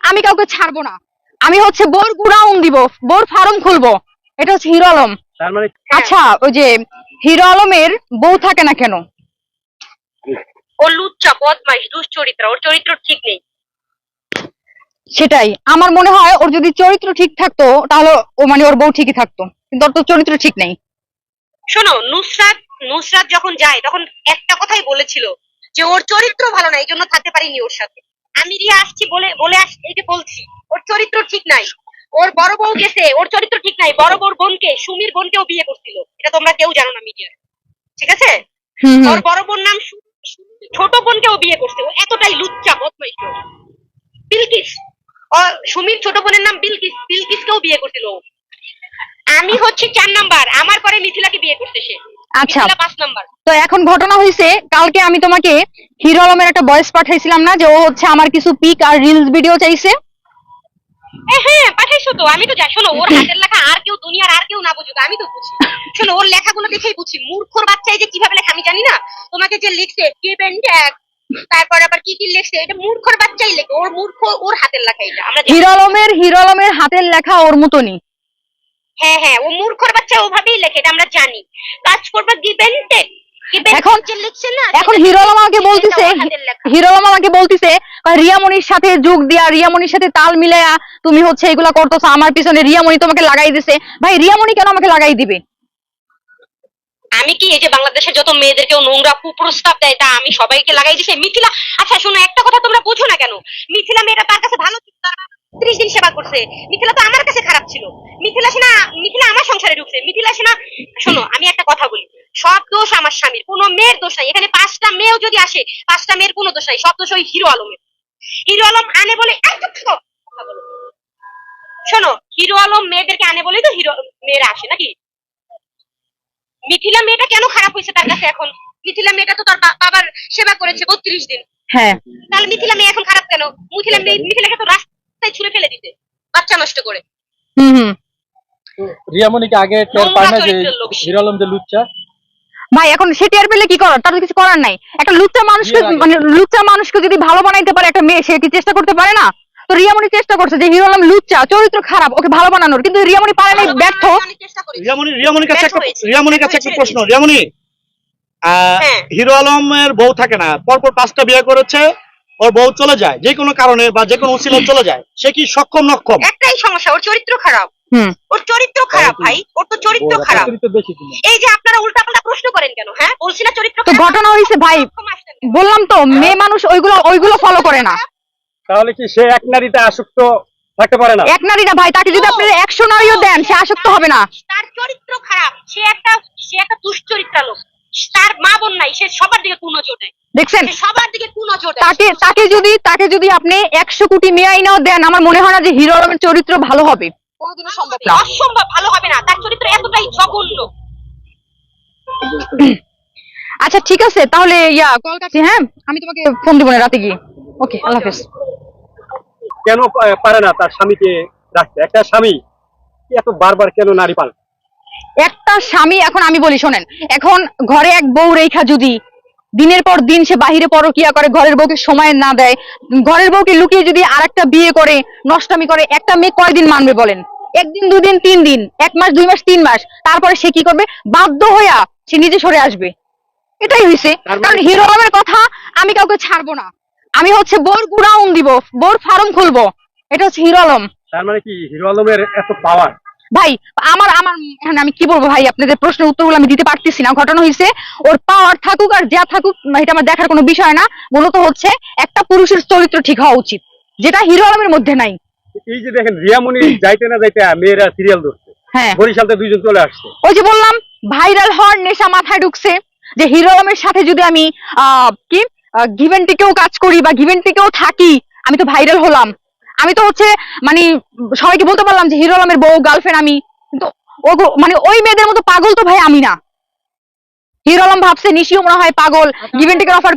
আমি কাউকে ছাড়বো না। আমি হচ্ছে বোর গুড়াউন দিব, বোর ফার্ম খুলবো। এটা হচ্ছে হিরো আলম। তার মানে আচ্ছা, ওই যে হিরো আলমের বউ থাকে না কেন? ও লুচ্চা, বদমাইশ, দুশ্চরিত্র, ওর চরিত্র ঠিক নেই। সেটাই আমার মনে হয়, ওর যদি চরিত্র ঠিক থাকতো তাহলে ও মানে ওর বউ ঠিকই থাকতো, কিন্তু ওর তো চরিত্র ঠিক নেই। শোনো, নুসরাত নুসরাত যখন যায় তখন একটা কথাই বলেছিল যে ওর চরিত্র ভালো না, এই জন্য থাকতে পারিনি ওর সাথে। আমি রিয়া আসছি বলে বলে আসছি, এই যে বলছি ওর চরিত্র ঠিক নাই। ওর বড় বউ গেছে, ওর চরিত্র ঠিক নাই। বড় বউর বোনকে, সুমির বোনকেও বিয়ে করছিল, এটা তোমরা কেউ জানো না মিডিয়ায়, ঠিক আছে? হুম হুম। ওর বড় বোন নাম ছোট বোনকেও বিয়ে করছে, ও এতটাই লুচ্চা বদমাইশ। বিলকিস, সুমির ছোট বোনের নাম বিলকিস, বিলকিসকেও বিয়ে করছিল ও। আমি হচ্ছে 4 নাম্বার, আমার পরে মিথিলাকে বিয়ে করতে সে। আচ্ছা, মিথিলা 5 নাম্বার। তো এখন ঘটনা হয়েছে, কালকে আমি তোমাকে হিরো আলমের একটা ভয়েস পাঠাইছিলাম না, যে ও হচ্ছে আমার কিছু পিক আর রিলস ভিডিও চাইছে। হ্যাঁ পাঠাইছো তো, আমি তো যাই। শোনো, ওর হাতের লেখা আর কেউ দুনিয়ার আর কেউ না বুঝুক, আমি তো বুঝি। শোনো, ওর লেখাগুলো দেখেই বুঝি। মূর্খর বাচ্চা এই যে কিভাবে লেখা আমি জানি না। তোমাকে যে লিখছে গিভ এন্ড ট্যাগ, তারপর আবার কি কি লিখছে, এটা মূর্খর বাচ্চাই লেখে। ওর মূর্খ, ওর হাতের লেখা এটা আমরা জানি। হিরো আলমের হাতের লেখা ওর মতনই। হ্যাঁ, ও মূর্খর বাচ্চা ওভাবেই লেখে, এটা আমরা জানি। কাজ করবে গিভ এন্ড টেক। এখন হিরো আলম আমাকে বলতিছে, রিয়ামনির সাথে যোগ দিয়া, রিয়ামনির সাথে তাল মিলাইয়া তুমি হচ্ছে এগুলা করতেছো, আমার পিছনে রিয়ামনি তোমাকে লাগাই দিছে। ভাই, রিয়ামনি কেন আমাকে লাগাই দিবে? আমি কি এই যে বাংলাদেশের যত মেয়েদেরকেও নোংরা কুপ্রস্তাব দেয় তা আমি সবাইকে লাগাই দিছে? মিথিলা, আচ্ছা শোনো, একটা কথা তোমরা বোঝো না কেন? মিথিলা মেয়েটা তার কাছে ভালো ছিল, তার 30 দিন সেবা করছে। মিথিলা তো আমার কাছে খারাপ ছিল। মিথিলা আমার সংসারে ঢুকছে। মিথিলা সেনা, শোনো আমি একটা কথা বলি, সব দোষ আমার স্বামীর, কোনো মেয়ের দোষ নাই। এখানে 5টা মেয়েও যদি আসে, 5টা মেয়ের কোনো দোষ নাই, সব দোষ ওই হিরো আলমের। হিরো আলম আনে বলে কথা বলো। শোনো, হিরো আলম মেয়েদেরকে আনে বলেই তো হিরো মেয়েরা আসে নাকি? মিথিলা মেয়েটা কেন খারাপ হয়েছে তার কাছে এখন? মিথিলা মেয়েটা তো তার বাবার সেবা করেছে 32 দিন। হ্যাঁ, তাহলে মিথিলা মেয়ে এখন খারাপ কেন? মিথিলাকে তো রাস্তায় ছুঁড়ে ফেলে দিতে, বাচ্চা নষ্ট করে। হুম। রিয়ামনিকে আগে টের পায় না যে হিরো আলম যে লুচ্চা? ভাই, এখন সে টের পেলে কি করার? তার তো কিছু করার নাই। একটা লুচ্চা মানুষকে, মানে লুচ্চা মানুষকে যদি ভালো বানাইতে পারে একটা মেয়ে, সে কি চেষ্টা করতে পারে না? তো রিয়ামনি চেষ্টা করছে যে হিরো আলম লুচ্চা, চরিত্র খারাপ, ওকে ভালো বানানোর, কিন্তু রিয়ামনি পারে নাই, ব্যর্থ। রিয়ামনির কাছে একটা প্রশ্ন। রিয়ামনি, হিরো আলমের বউ থাকে না, পরপর 5টা বিয়ে করেছে, ওর বউ চলে যায় যে কোনো কারণে বা যে কোনো উসিলায় চলে যায়, সে কি সক্ষম নক্ষম? একটাই সমস্যা, ওর চরিত্র খারাপ। ওর চরিত্র খারাপ ভাই, ওর তো চরিত্র খারাপ। এই যে আপনারা উল্টাপাল্টা প্রশ্ন করেন কেন? হ্যাঁ, বলছি না চরিত্র তো খারাপ। ঘটনা হয়েছে ভাই, বললাম তো, মেয়ে মানুষ ওইগুলো ফলো করে না। তাহলে কি সে এক নারীতে আসক্ত থাকতে পারে না? এক নারী না ভাই, তাকে যদি আপনারা 100 নারীও দেন, সে আসক্ত হবে না। তার চরিত্র খারাপ, সে একটা দুশ্চরিত্রা লোক। তার মা বোন নাই, সে সবার দিকে কুনজর দেয়। দেখছেন, সে সবার দিকে কুনজর দেয়। তাকে যদি আপনি 100 কোটি মেয়ে আইনাও দেন, আমার মনে হয় না যে হিরো আলমের চরিত্র ভালো হবে। কোনোদিনও সম্ভব না, অসম্ভব ভালো হবে না। তার চরিত্র এতটাই জঘন্য। আচ্ছা ঠিক আছে, তাহলে কল কাটছি। হ্যাঁ, আমি তোমাকে ফোন দিব না রাতে গিয়ে। ওকে, আল্লাহ হাফেজ। কেন পারে না তার স্বামীকে রাখতে? একটা স্বামী এত বারবার কেন নারী পাল? একটা স্বামী, এখন আমি বলি শোনেন, এখন ঘরে এক বউ রেখা যদি দিনের পর দিন সে বাহিরে পরকিয়া করে, ঘরের বউকে সময় না দেয়, ঘরের বউকে লুকিয়ে যদি আরেকটা বিয়ে করে, নষ্টামি করে, একটা মেয়ে কয়দিন মানবে বলেন? 1 দিন 2 দিন 3 দিন, 1 মাস 2 মাস 3 মাস, তারপরে সে কি করবে? বাধ্য হইয়া সে নিজে সরে আসবে। এটাই হয়েছে। কারণ হিরো আলমের কথা, আমি কাউকে ছাড়বো না। আমি হচ্ছে বোর গুড়াউন দিব, বোর ফার্ম খুলবো। এটা হচ্ছে হিরো আলম। তার মানে কি হিরো আলমের এত পাওয়ার? ভাই, আমার এখন আমি কি বলবো ভাই, আপনাদের প্রশ্নের উত্তরগুলো আমি দিতে পারতেছি না। ঘটনা হয়েছে, ওর পাওয়ার থাকুক আর যা থাকুক, এটা আমার দেখার কোনো বিষয় না। মূলত হচ্ছে একটা পুরুষের চরিত্র ঠিক হওয়া উচিত, যেটা হিরো আলমের মধ্যে নাই। এই যে দেখেন, রিয়ামনি যাইতে না যাইতে মেয়েরা সিরিয়াল ধরছে। হ্যাঁ, বরিশাল থেকে 2 জন চলে আসছে। ওই যে বললাম, ভাইরাল হওয়ার নেশা মাথায় ঢুকছে, যে হিরো আলমের সাথে যদি আমি কি গিভেন্টিকেও কাজ করি বা গিভেন্টিকেও থাকি, আমি তো ভাইরাল হলাম। আমি তো হচ্ছে মানে সবাইকে বলতে পারলাম যে হিরো আলমের বউ, গার্লফ্রেন্ড আমি। কিন্তু মানে ওই মেয়েদের মতো পাগল তো ভাই আমি না। হিরো আলম ভাবছে নিশিও মনে হয় পাগল, গিভেন্টিকের অফার